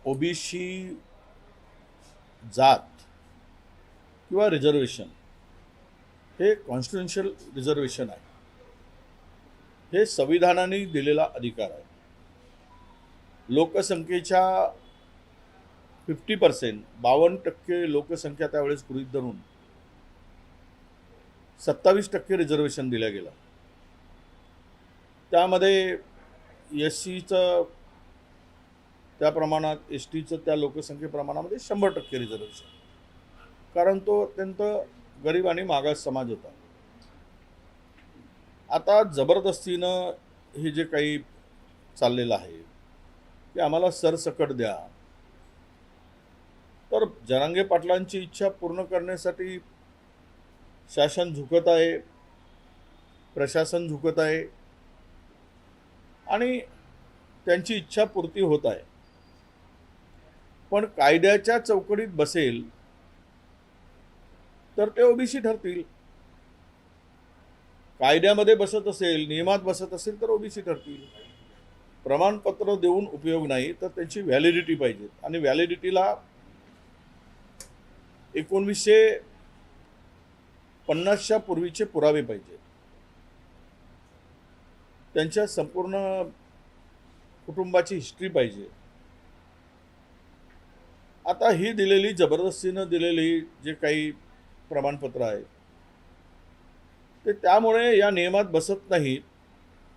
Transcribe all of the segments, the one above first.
OBC जात किंवा reservation हे कॉन्स्टिट्युशनल रिझर्वेशन आहे. हे संविधानाने दिलेला अधिकार आहे. लोकसंख्येच्या 50% 52% लोकसंख्या त्यावेळेस गृहीत धरून 27% रिझर्वेशन दिलं गेलं. त्यामध्ये एस सीचं त्या प्रमाणात, एस टीचं त्या लोकसंख्येप्रमाणामध्ये 100% रिझर्वेशन, कारण तो अत्यंत गरीब आणि मागास समाज होता. आता जबरदस्तीनं हे जे काही चाललेलं आहे की आम्हाला सरसकट द्या, तर जरांगे पाटलांची इच्छा पूर्ण करण्यासाठी शासन झुकत आहे, प्रशासन झुकत आहे आणि त्यांची इच्छापूर्ती होत आहे. पण कायद्याच्या चौकटीत बसेल तर ते ओबीसी ठरतील. कायद्यामध्ये बसत असेल, नियमात बसत असेल तर ओबीसी ठरतील. प्रमाणपत्र देऊन उपयोग नाही, तर त्यांची व्हॅलिडिटी पाहिजे आणि व्हॅलिडिटीला 1950च्या पूर्वीचे पुरावे पाहिजे. त्यांच्या संपूर्ण कुटुंबाची हिस्ट्री पाहिजे. आता ही दिलेली, जबरदस्तीनं दिलेली जे काही प्रमाणपत्र आहे ते त्यामुळे या नियमात बसत नाहीत,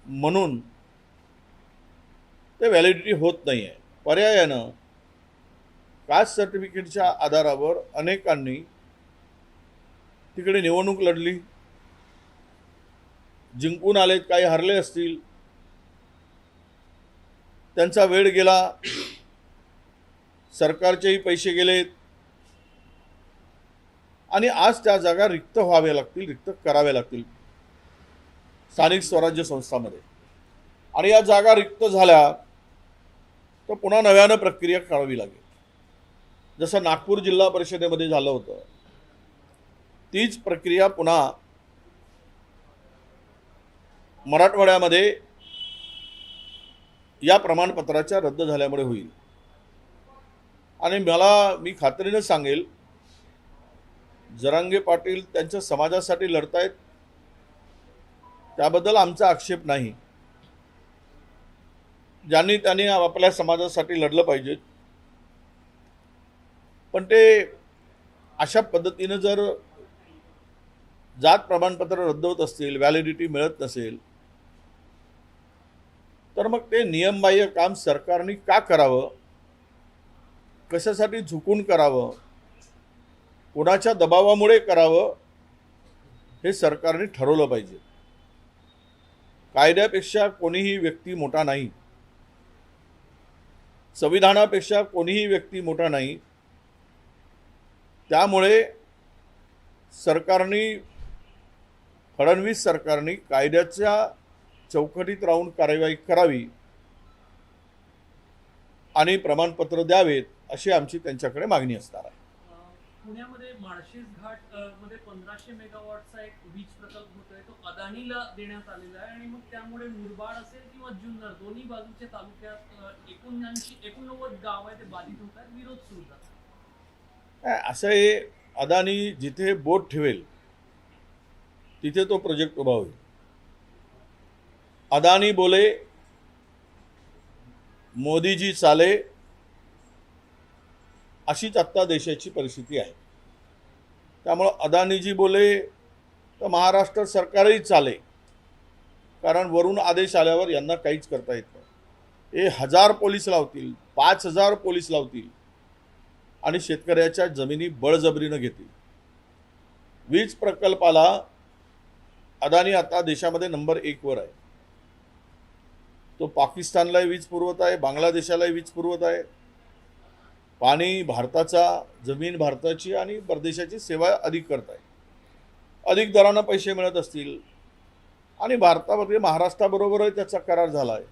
म्हणून ते व्हॅलिडिटी होत नाही आहे. पर्यायानं कास्ट सर्टिफिकेटच्या आधारावर अनेकांनी तिकडे निवडणूक लढली, जिंकून आलेत, काही हरले असतील, त्यांचा वेळ गेला, सरकारचेही पैसे गेलेत आणि आज त्या जागा रिक्त व्हाव्या लागतील, रिक्त कराव्या लागतील स्थानिक स्वराज्य संस्थांमध्ये. आणि या जागा रिक्त झाल्या तर पुन्हा नव्यानं प्रक्रिया करावी लागेल. जसं नागपूर जिल्हा परिषदेमध्ये झालं होतं, तीच प्रक्रिया पुन्हा मराठवाड्यामध्ये या प्रमाणपत्राच्या रद्द झाल्यामुळे होईल. आणि मी खात्रीने सांगेल, जरांगे पाटील त्यांच्या समाजासाठी लढतायत, त्याबद्दल आमचा आक्षेप नाही. त्यांनी आपल्या समाजासाठी लढलं पाहिजे. पण ते अशा पद्धतीनं जर जात प्रमाणपत्र रद्द होत असतील, व्हॅलिडिटी मिळत नसेल, तर मग ते नियमबाह्य काम सरकारने का करावं, कशासाठी झुकून करावं, कोणाच्या दबावामुळे करावं, हे सरकारने ठरवलं पाहिजे. कायद्यापेक्षा कोणीही व्यक्ती मोठा नाही, संविधानापेक्षा कोणीही व्यक्ती मोठा नाही. त्यामुळे फडणवीस सरकारने कायद्याच्या चौकटीत राहून कार्यवाही करावी आणि प्रमाणपत्र द्यावेत, अशी आमची त्यांच्याकडे मागणी असणार आहे. पुण्यामध्ये माळशेज घाट मध्ये 1500 मेगावॉटचा एक वीज प्रकल्प होतोय, तो अदानीला देण्यात आलेला आहे आणि मग त्यामुळे मुरबाड असेल किंवा जुन्नर दोन्ही बाजूच्या तालुक्यात 89 गाव आहे ते बाधित होत आहेत, विरोध सुरू झाला. असं हे अदानी जिथे बोट ठेवेल तिथे तो प्रोजेक्ट उभा होईल. अदानी बोले मोदीजी चाले, अशीच आत्ता देशाची परिस्थिती आहे. त्यामुळं अदानीजी बोले तर महाराष्ट्र सरकारही चाले, कारण वरून आदेश आल्यावर यांना काहीच करता येत नाही. 1000 पोलीस लावतील, 5000 पोलीस लावतील आणि शेतकऱ्याच्या जमिनी बळजबरीनं घेतील. वीज प्रकल्पाला अदानी आता देशामध्ये नंबर 1 वर आहे. तो पाकिस्तानलाही वीज पुरवत आहे, बांगलादेशालाही वीज पुरवत आहे. पाणी भारताचा, जमीन भारताची आणि परदेशाची सेवा अधिक करत आहे. अधिक दरानं पैसे मिळत असतील आणि भारतामध्ये महाराष्ट्राबरोबरही त्याचा करार झाला आहे.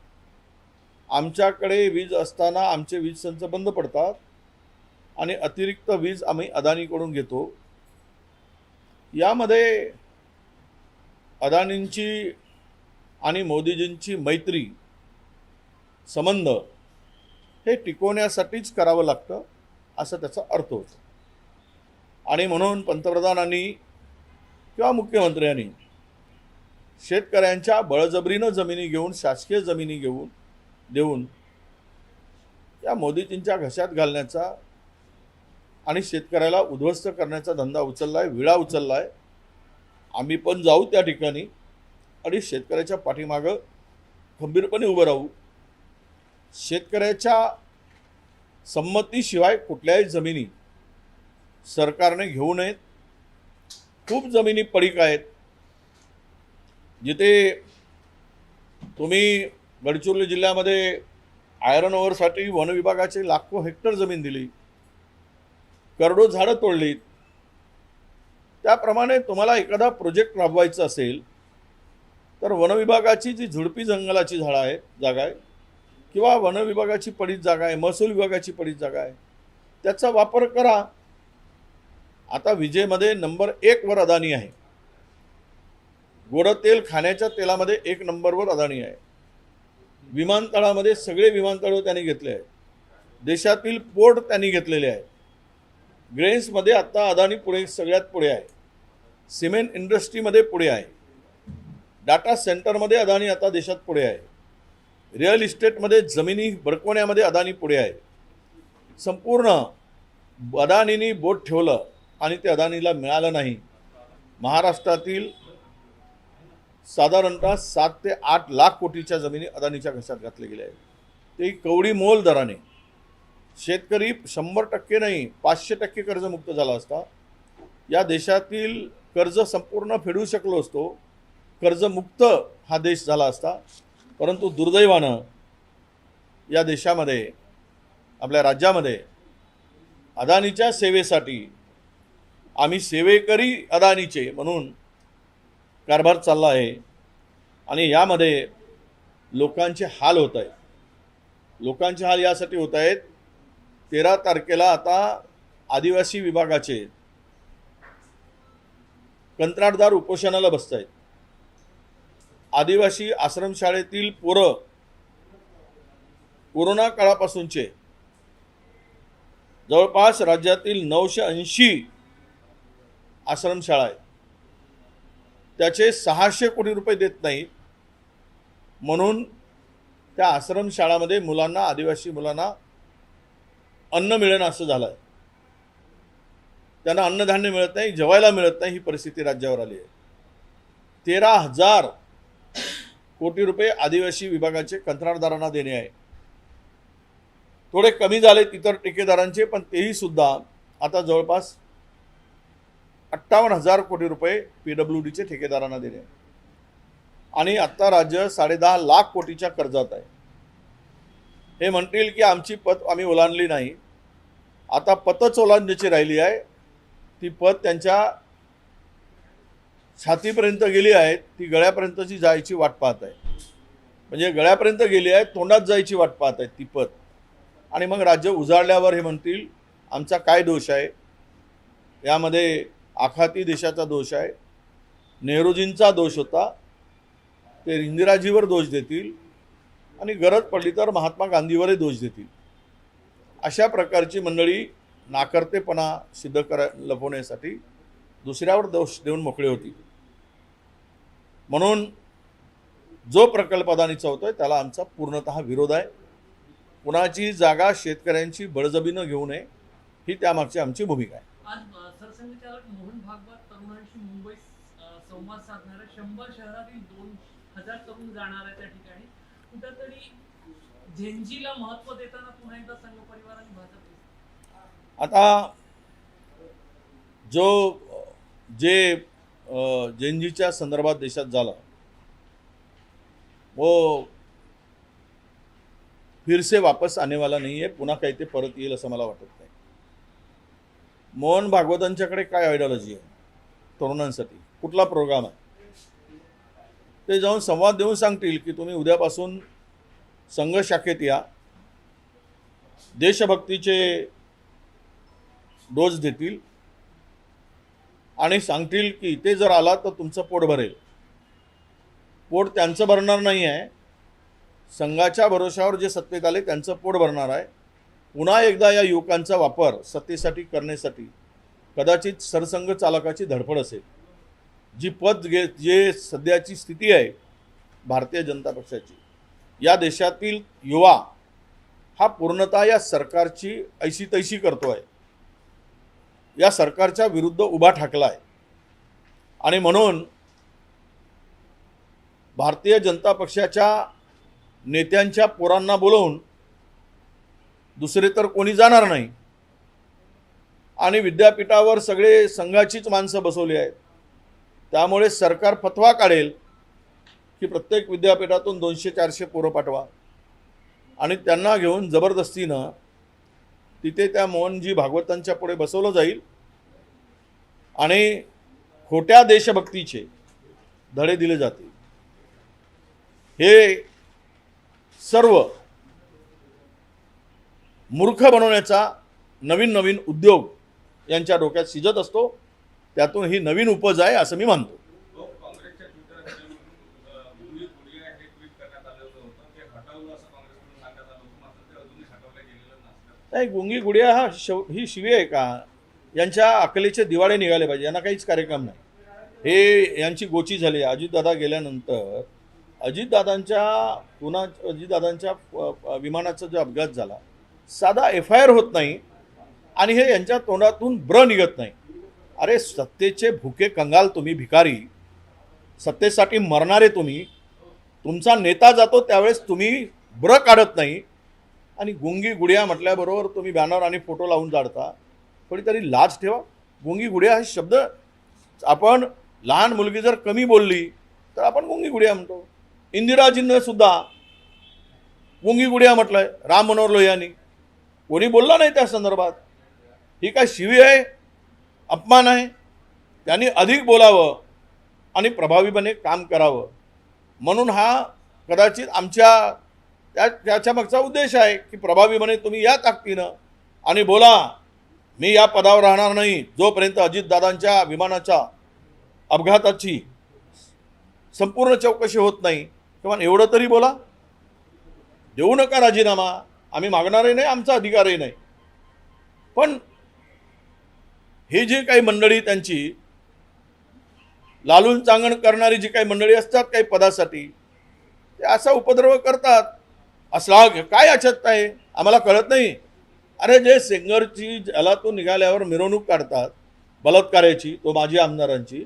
आमच्याकडे वीज असताना आमचे वीज संच बंद पडतात आणि अतिरिक्त वीज आम्ही अदानीकडून घेतो. यामध्ये अदानींची आणि मोदीजींची मैत्री, संबंध हे टिकवण्यासाठीच करावं लागतं असं त्याचा अर्थ होतो. आणि म्हणून पंतप्रधानांनी किंवा मुख्यमंत्र्यांनी शेतकऱ्यांच्या बळजबरीनं जमिनी घेऊन, शासकीय जमिनी देऊन या मोदीजींच्या घशात घालण्याचा आणि शेतकऱ्याला उद्ध्वस्त करण्याचा धंदा उचलला आहे, विळा उचलला आहे. आम्ही पण जाऊ त्या ठिकाणी आणि शेतकऱ्याच्या पाठीमागं खंबीरपणे उभं राहू. शेतकऱ्याच्या संमतीशिवाय कुठल्याही जमिनी सरकारने घेऊ नयेत. खूप जमिनी पडीक आहेत जिथे तुम्ही गडचिरोली जिल्ह्यामध्ये आयरन ओव्हरसाठी वन विभागाचे लाखो हेक्टर जमीन दिली, करोडो झाडं तोडलीत. त्याप्रमाणे तुम्हाला एखादा प्रोजेक्ट राबवायचा असेल तर वन विभागाची जी झुडपी जंगलाची जागा आहे किंवा वन विभागाची पडीत जागा आहे, महसूल विभागाची पडीत जागा आहे, त्याचा वापर करा. आता विजेमध्ये नंबर 1 वर अदानी आहे. गोडं तेल खाण्याच्या तेलामध्ये 1 नंबरवर अदानी आहे. विमानतळामध्ये सगळे विमानतळ त्यांनी घेतले आहेत. देशातील पोर्ट त्यांनी घेतलेले आहेत. ग्रेन्समध्ये आत्ता अदानी सगळ्यात पुढे आहे. सिमेंट इंडस्ट्रीमध्ये पुढे आहे. डाटा सेंटरमध्ये अदानी आता देशात पुढे आहे. रिअल इस्टेटमध्ये जमिनी बडकवण्यामध्ये अदानी पुढे आहे. संपूर्ण अदानींनी बोट ठेवलं आणि ते अदानीला मिळालं नाही. महाराष्ट्रातील साधारणतः 7 ते 8 लाख कोटीच्या जमिनी अदानीच्या घशात घातल्या गेल्या आहेत. ते कवडी मोल दराने शेतकरी 100% नाही 500% कर्जमुक्त झाला असता. या देशातील कर्ज संपूर्ण फेडू शकलो असतो. कर्जमुक्त हा देश झाला असता. परंतु दुर्दैवानं या देशामध्ये, आपल्या राज्यामध्ये अदानीच्या सेवेसाठी आम्ही सेवेकरी अदानीचे म्हणून कारभार चालला आहे आणि यामध्ये लोकांचे हाल होत आहेत. लोकांचे हाल यासाठी होत आहेत, 13 तारखेला आता आदिवासी विभागाचे कंत्राटदार उपोषणाला बसत आहेत. आदिवासी आश्रमशाळेतील पोरं कोरोना काळापासूनचे जवळपास राज्यातील 980 आश्रमशाळा आहेत. त्याचे 600 कोटी रुपये देत नाहीत म्हणून त्या आश्रमशाळामध्ये मुलांना, आदिवासी मुलांना अन्न मिळेना असं झालं आहे. त्यांना अन्नधान्य मिळत नाही, जेवायला मिळत नाही. ही परिस्थिती राज्यावर आली आहे. 13,000 कोटी रुपये आदिवासी विभागाचे कंत्राटदारांना देणे आहे. थोडे कमी झाले इतर ठेकेदारांचे, पण तेही सुद्धा आता जवळपास 58,000 कोटी रुपये PWDचे ठेकेदारांना देणे. आणि आत्ता राज्य 10.5 लाख कोटीच्या कर्जात आहे. हे म्हणतील की आमची पत आम्ही ओलांडली नाही. आता पतच ओलांडण्याची राहिली आहे. ती पत त्यांच्या छातीपर्यंत गेली आहेत. ती गळ्यापर्यंतची जायची वाट पाहत आहे. म्हणजे गळ्यापर्यंत गेली आहे, तोंडात जायची वाट पाहत आहेत ती पत. आणि मग राज्य उजाडल्यावर हे म्हणतील आमचा काय दोष आहे. यामध्ये आखाती देशाचा दोष आहे, नेहरूजींचा दोष होता, ते इंदिराजीवर दोष देतील आणि गरज पडली तर महात्मा गांधीवरही दोष देतील. अशा प्रकारची मंडळी नाकर्तेपणा सिद्ध लपवण्यासाठी दुसऱ्यावर दोष देऊन मोकळे होती. म्हणून जो प्रकल्प अदानीचा होतोय त्याला आमचा पूर्णतः विरोध आहे. कुणाची जागा शेतकऱ्यांची बळजबरीनं घेऊ नये ही त्यामागची आमची भूमिका आहे. आज सरसंघचालक मोहन भागवत तरुणांशी मुंबईत संवाद साधणार आहे. 100 शहरातील 2,000 तरुण जाणार आहे त्या ठिकाणी. कुठेतरी झेंजीला महत्व देताना पुन्हा एकदा संघ परिवार आणि भाजप आता जे झेंजीच्या संदर्भात देशात झालं वो फिर से वापस आने वाला नहीं है. पुन्हा काही ते परत येईल असं मला वाटत नाही. मोहन भागवतांच्याकडे काय आयडियोलॉजी आहे तरुणांसाठी, कुठला प्रोग्राम आहे, ते जाऊन संवाद देऊन सांगतील की तुम्ही उद्यापासून संघ शाखेत या, देशभक्तीचे डोस देतील आणि सांगतील की इथे जर आला तर तुमचं पोट भरेल. पोट त्यांचं भरणार नाही आहे, संघाच्या भरोशावर जे सत्तेत आले त्यांचं पोट भरणार आहे. पुन्हा एकदा या युवकांचा वापर सत्तेसाठी करण्यासाठी कदाचित सरसंघ चालकाची धडपड असेल. जी जे सध्याची स्थिती आहे भारतीय जनता पक्षाची, या देशातील युवा हा पूर्णतः या सरकारची ऐशी तैशी करतो आहे, या सरकारच्या विरुद्ध उभा ठाकला आहे. आणि म्हणून भारतीय जनता पक्षाच्या नेत्यांच्या पोरांना बोलवून दुसरे तर कोणी जाणार नाही आणि विद्यापीठावर सगळे संघाचीच माणसं बसवली आहेत. त्यामुळे सरकार फतवा काढेल की प्रत्येक विद्यापीठातून 200-400 पोरं पाठवा आणि त्यांना घेऊन जबरदस्तीनं तिथे त्या मोहनजी भागवतांच्या पुढे बसवलं जाईल आणि खोट्या देशभक्तीचे धडे दिले जातील. हे सर्व मूर्ख बनवण्याचा नवीन नवीन उद्योग यांच्या डोक्यात शिजत असतो. त्यातून ही नवीन उपज आहे असं मी मानतो. काँग्रेसच्या ट्विटरवरून गुंगी गुडिया हे ट्विट करण्यात आलेलं होतं, ते हटवलं असं काँग्रेसकडून सांगण्यात आलं होतं, मात्र ते अजूनही हटवलं गेलेलं नसतं. नाही, गुंगी गुडिया हा ही शिवी आहे का? यांच्या अकलेचे दिवाळे निघाले पाहिजे. यांना काहीच कार्यक्रम नाही. हे यांची गोची झाली. अजितदादा गेल्यानंतर अजितदादांच्या विमानाचा जो अपघात झाला, साधा FIR होत नाही आणि हे यांच्या तोंडातून ब्र निघत नाही. अरे सत्तेचे भुके कंगाल तुम्ही, भिकारी, सत्तेसाठी मरणारे तुम्ही. तुमचा नेता जातो त्यावेळेस तुम्ही ब्र काढत नाही आणि गुंगी गुडिया म्हटल्याबरोबर तुम्ही बॅनर आणि फोटो लावून जाडता. थोडीतरी लाज ठेवा. गुंगी गुडिया हा शब्द, आपण लहान मुलगी जर कमी बोलली तर आपण गुंगी गुडिया म्हणतो. इंदिराजींना सुद्धा गुंगी गुडिया म्हटलंय, राम मनोहर लोहियांनी. कोणी बोलला नाही त्या संदर्भात. ही काय शिवी आहे? अपमान आहे. त्यांनी अधिक बोलावं आणि प्रभावीपणे काम करावं. म्हणून हा कदाचित आमच्या त्याच्या मागचा उद्देश आहे की प्रभावीपणे तुम्ही या ताकदीनं आणि बोला, मी या पदावर राहणार नाही जोपर्यंत अजितदादांच्या विमानाच्या अपघाताची संपूर्ण चौकशी होत नाही. किंवा एवढं तरी बोला. देऊ नका राजीनामा, आम्ही मागणारही नाही, आमचा अधिकारही नाही. पण हे जे काही मंडळी त्यांची लालून चांगण करणारी जी काही मंडळी असतात काही पदासाठी, ते असा उपद्रव करतात. असला काय याच्यात आहे आम्हाला कळत नाही. अरे जे सेंगरची जलातून निघाल्यावर मिरवणूक काढतात बलात्काराची, तो माजी आमदारांची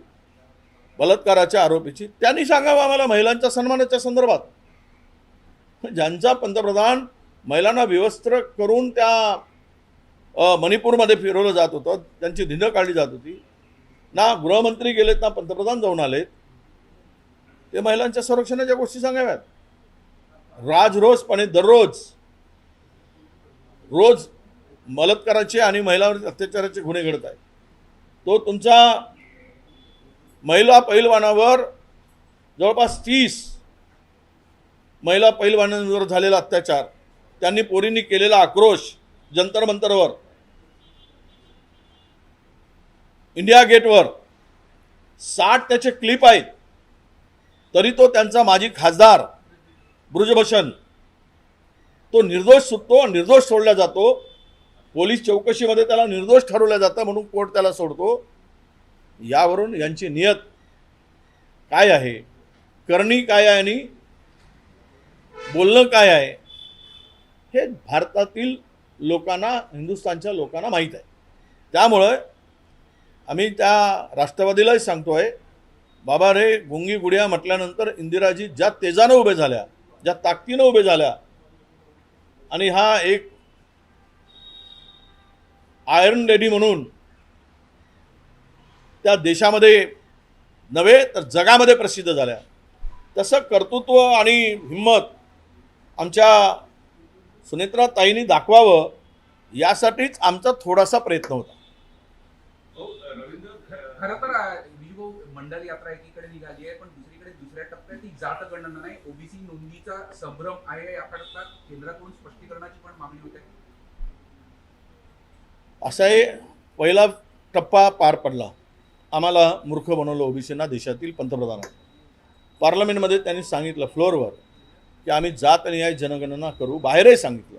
बलात्काराच्या आरोपीची, त्यांनी सांगावं आम्हाला महिलांच्या सन्मानाच्या संदर्भात. ज्यांचा पंतप्रधान महिलांना विवस्त्र करून त्या मणिपूरमध्ये फिरवलं जात होतं, त्यांची धिंड काढली जात होती. ना गृहमंत्री गेलेत ना पंतप्रधान जाऊन आलेत. ते महिलांच्या संरक्षणाच्या गोष्टी सांगाव्यात. राजरोजपणे दररोज बलात्काराचे आणि महिलांवर अत्याचाराचे गुन्हे घडत आहेत. तो तुमच्या महिला पैलवानावर जवळपास 30 महिला पैलवानांवर झालेला अत्याचार, त्यांनी पोरींनी केलेला आक्रोश जंतर मंतरवर, इंडिया गेटवर 60 त्याचे क्लिप आहेत. तरी तो त्यांचा माजी खासदार ब्रुजभूषण तो निर्दोष सुटतो, निर्दोष सोडला जातो. पोलीस चौकशीमध्ये त्याला निर्दोष ठरवलं जातं म्हणून कोर्ट त्याला सोडतो. यावरून यांची नियत काय आहे, करणी काय आहे आणि बोलणं काय आहे हे भारतातील लोकांना, हिंदुस्थानच्या लोकांना माहीत आहे. त्यामुळं आम्ही त्या राष्ट्रवादीलाही सांगतोय, बाबा रे, गुंगी गुडिया म्हटल्यानंतर इंदिराजी ज्या तेजानं उभे झाल्या, ज्या ताकदीनं उभे झाल्या आणि हा एक आयर्न लेडी म्हणून त्या देशामध्ये नव्हे तर जगामध्ये प्रसिद्ध झाल्या, तसं कर्तृत्व आणि हिंमत आमच्या सुनेत्राताईंनी दाखवावं यासाठीच आमचा थोडासा प्रयत्न होता. खरं तर विजयभाऊ, मंडल यात्रा एकीकडे निघाली आहे, पण दुसऱ्या टप्प्यात ही जात गणना नाही, ओबीसी नोंदणीचा संभ्रम आहे. याकरता केंद्राकडून स्पष्टीकरणाची पण मागणी होते. असा हे पहिला टप्पा पार पडला. आम्हाला मूर्ख बनवलं ओबीसींना देशातील पंतप्रधानांनी. पार्लमेंटमध्ये त्यांनी सांगितलं फ्लोअरवर की आम्ही जातनिहाय जनगणना करू, बाहेरही सांगितलं.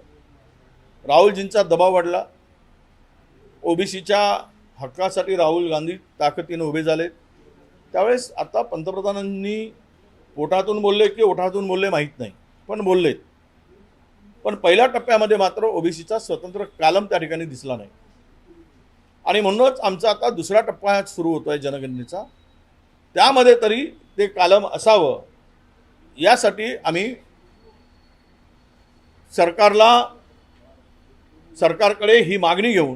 राहुलजींचा दबाव वाढला, ओबीसीच्या हक्कासाठी राहुल गांधी ताकदीने उभे झाले. त्यावेळेस आता पंतप्रधानांनी ओठातून बोलले की ओठातून बोलले माहीत नाही, पण बोललेत. पण पहिल्या टप्प्यामध्ये मात्र ओबीसीचा स्वतंत्र कालम त्या ठिकाणी दिसला नाही. आणि म्हणूनच आमचा आता दुसरा टप्पा सुरू होतो आहे जनगणनेचा. त्यामध्ये तरी ते कालम असावं यासाठी आम्ही सरकारकडे ही मागणी घेऊन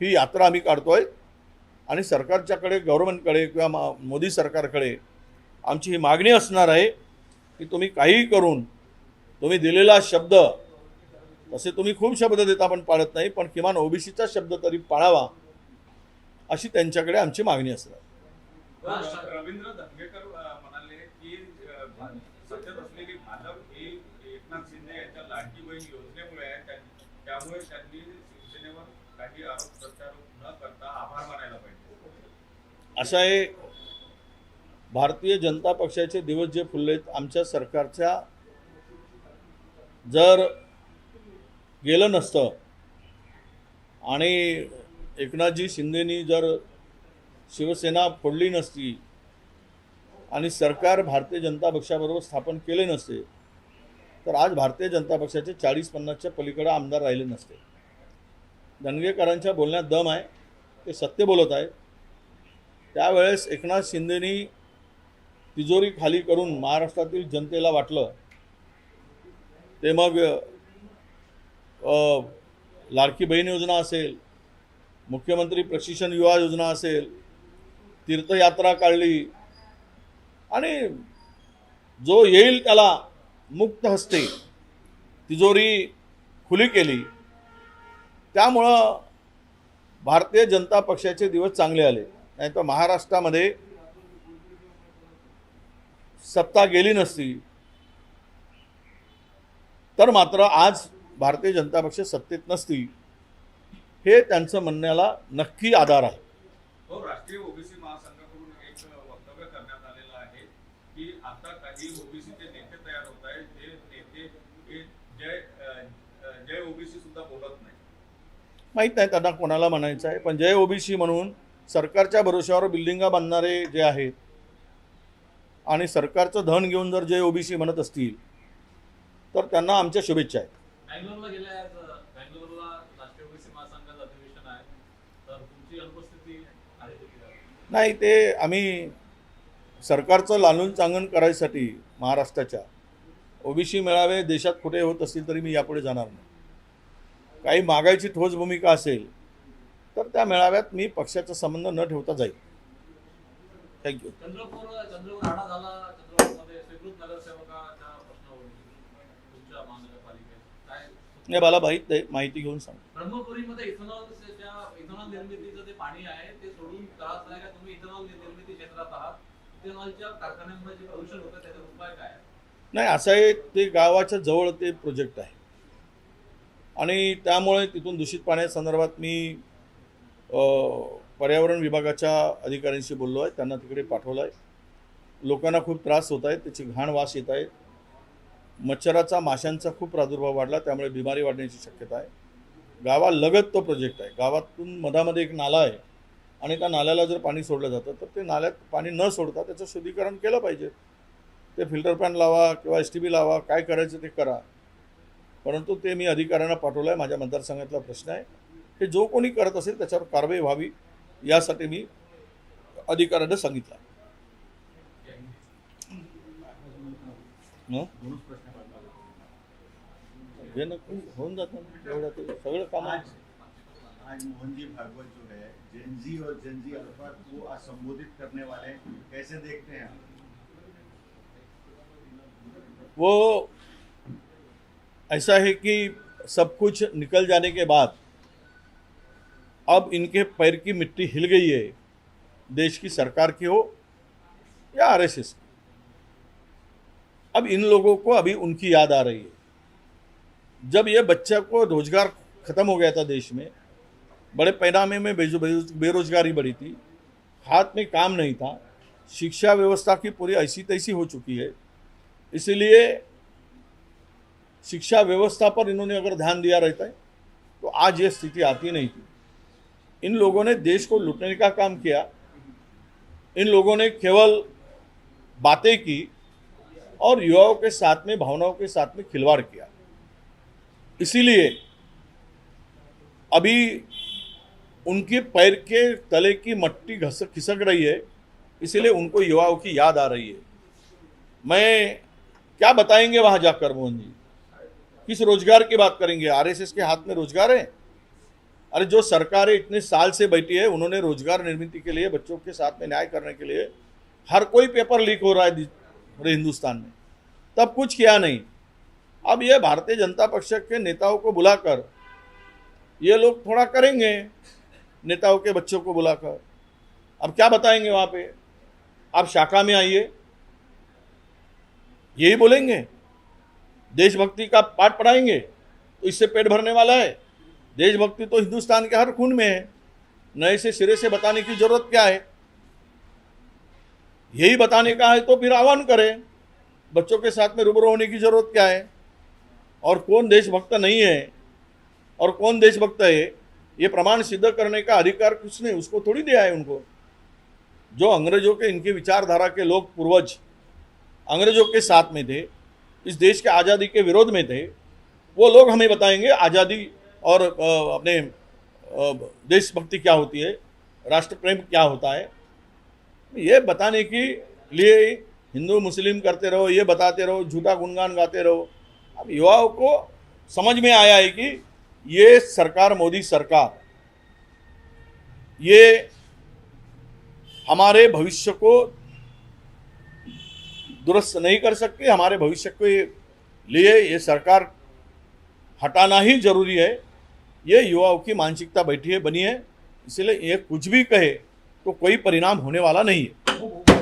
ही यात्रा आम्ही काढतोय. आणि सरकारच्याकडे, गव्हर्नमेंटकडे किंवा मोदी सरकारकडे आमची ही मागणी असणार आहे की तुम्ही काहीही करून तुम्ही दिलेला शब्द, तसे तुम्ही खूप शब्द देता पण पाळत नाही, पण किमान ओबीसीचा शब्द तरी पाळावा अशी त्यांच्याकडे आमची मागणी असणार. रवींद्र धंगेकर म्हणाले की सत्तेत असलेली भाजप ही एकनाथ शिंदे यांच्या लाडकी बहीण योजनेमुळे आहे, त्यामुळे त्यांनी शिवसेनेवर काही आरोप प्रत्यारोप न करता आभार मानायला पाहिजे. असं आहे, भारतीय जनता पक्षाचे दिवस जे फुललेत, आमच्या सरकारच्या जर गेलं नसतं आणि एकनाथजी शिंदेनी जर शिवसेना फोडली नसती आणि सरकार भारतीय जनता पक्षाबरोबर स्थापन केले नसते, तर आज भारतीय जनता पक्षाचे 40-50च्या पलीकडे आमदार राहिले नसते. धनगेकरांच्या बोलण्यात दम आहे, ते सत्य बोलत आहे. त्यावेळेस एकनाथ शिंदेनी तिजोरी खाली करून महाराष्ट्रातील जनतेला वाटलं, ते मग लाडकी बहीण योजना असेल, मुख्यमंत्री प्रशिक्षण युवा योजना असेल, तीर्थयात्रा काढली आणि जो येईल त्याला मुक्त हस्ते तिजोरी खुली केली. त्यामुळं भारतीय जनता पक्षाचे दिवस चांगले आले. नाही तर महाराष्ट्रामध्ये सत्ता गेली नसती, तर मात्र आज भारतीय जनता पक्ष सत्तेत नसती, हे त्यांचं म्हणण्याला नक्की आधार आहे. राष्ट्रीय ओबीसी महासंघाकडून एक वक्तव्य करण्यात आलेलं आहे की आता काही ओबीसीचे नेते तयार होत आहेत, जे नेते जय ओबीसी सुद्धा बोलत नाही. माहीत नाही त्यांना कोणाला म्हणायचं आहे, पण जय ओबीसी म्हणून सरकारच्या भरोश्यावर बिल्डिंगा बांधणारे जे आहेत आणि सरकारचं धन घेऊन जर जय ओबीसी म्हणत असतील तर त्यांना आमच्या शुभेच्छा आहेत. बँगलोरला गेल्या बँगलोरला राष्ट्रीय ओबीसी महासंघाचं अधिवेशन आहे, तर तुमची अनुपस्थिती आहे? नाही, ते आम्ही सरकारचं लालून चांगण करायसाठी महाराष्ट्राच्या ओबीसी मेळावे देशात कुठे होत असतील तरी मी यापुढे जाणार नाही. काही मागायची ठोस भूमिका असेल तर त्या मेळाव्यात मी पक्षाचा संबंध न ठेवता जाईल. थँक्यू. चंद्रपूर राडा झाला, चंद्रपूरमध्ये स्वीकृत नगरसेवकाच्या प्रश्नावरून तुमच्या महानगरपालिकेत काय? नाही, मला माहिती घेऊन सांग. ब्रह्मपुरीमध्ये इथेनॉल निर्मितीचं जे पाणी आहे ते सोडून त्रास आहे का? तुम्ही इथेनॉल निर्मिती क्षेत्रात आहात, इथेनॉलच्या कारखान्यांमुळे जे प्रदूषण होतं त्याचा उपाय काय? नाही, असं आहे, ते गावाच्या जवळ ते प्रोजेक्ट आहे आणि त्यामुळे तिथून दूषित पाण्यासंदर्भात मी पर्यावरण विभागाच्या अधिकाऱ्यांशी बोललो आहे, त्यांना तिकडे पाठवलं आहे. लोकांना खूप त्रास होत आहे, त्याची घाण वास येत आहे, मच्छराचा, माशांचा खूप प्रादुर्भाव वाढला, त्यामुळे बिमारी वाढण्याची शक्यता आहे. गावालगत तो प्रोजेक्ट आहे, गावातून मधामध्ये एक नाला आहे आणि त्या नाल्याला जर पाणी सोडलं जातं तर ते नाल्यात पाणी न सोडता त्याचं शुद्धीकरण केलं पाहिजे. ते फिल्टर पॅन लावा किंवा STB लावा, काय करायचं ते करा, परंतु ते मी अधिकाऱ्यांना पाठवलं आहे. माझ्या मतदारसंघातला प्रश्न आहे, हे जो कोणी करत असेल त्याच्यावर कारवाई व्हावी यासाठी मी अधिकाऱ्यांना सांगितलं. हे नक्की होऊन जातं एवढं, ते सगळं काम. आज मोहनजी भागवत जो है जेनजी और जेनजी अल्फा को आज संबोधित करने वाले कैसे देखते हैं? वो ऐसा है कि सब कुछ निकल जाने के बाद अब इनके पैर की मिट्टी हिल गई है, देश की सरकार की हो या RSS की. अब इन लोगों को अभी उनकी याद आ रही है. जब ये बच्चा को रोजगार ख़त्म हो गया था देश में, बड़े पैमाने में बेरोजगारी बढ़ी थी, हाथ में काम नहीं था, शिक्षा व्यवस्था की पूरी ऐसी तैसी हो चुकी है, इसलिए शिक्षा व्यवस्था पर इन्होंने अगर ध्यान दिया रहता है तो आज ये स्थिति आती नहीं थी। इन लोगों ने देश को लूटने का काम किया। इन लोगों ने केवल बातें की और युवाओं के साथ में, भावनाओं के साथ में खिलवाड़ किया। इसीलिए अभी उनके पैर के तले की मट्टी खिसक रही है, इसीलिए उनको युवाओं की याद आ रही है। मैं क्या बताएंगे वहां जाकर मोहन जी, किस रोजगार की बात करेंगे? आरएसएस के हाथ में रोजगार है? अरे जो सरकारें इतने साल से बैठी है, उन्होंने रोजगार निर्मित के लिए, बच्चों के साथ में न्याय करने के लिए, हर कोई पेपर लीक हो रहा है पूरे हिंदुस्तान में, तब कुछ किया नहीं। अब ये भारतीय जनता पक्ष के नेताओं को बुलाकर ये लोग थोड़ा करेंगे, नेताओं के बच्चों को बुलाकर। अब क्या बताएंगे वहां पे? आप शाखा में आइए, यही बोलेंगे? देशभक्ति का पाठ पढ़ाएंगे तो इससे पेट भरने वाला है? देशभक्ति तो हिंदुस्तान के हर खून में है, नए से सिरे से बताने की जरूरत क्या है? यही बताने का है तो फिर आह्वान करें, बच्चों के साथ में रूबरू होने की जरूरत क्या है? और कौन देशभक्त नहीं है और कौन देशभक्त है, ये प्रमाण सिद्ध करने का अधिकार किसने उसको थोड़ी दिया है उनको। जो अंग्रेजों के, इनके विचारधारा के लोग, पूर्वज अंग्रेजों के साथ में थे, इस देश के आज़ादी के विरोध में थे, वो लोग हमें बताएंगे आज़ादी और अपने देशभक्ति क्या होती है, राष्ट्र प्रेम क्या होता है। ये बताने के लिए हिंदू मुस्लिम करते रहो, ये बताते रहो, झूठा गुणगान गाते रहो। अब युवाओं को समझ में आया है कि ये सरकार, मोदी सरकार, ये हमारे भविष्य को दुरुस्त नहीं कर सकती। हमारे भविष्य के लिए ये सरकार हटाना ही जरूरी है। ये युवाओं की मानसिकता बैठी है, बनी है, इसलिए ये कुछ भी कहे तो कोई परिणाम होने वाला नहीं है।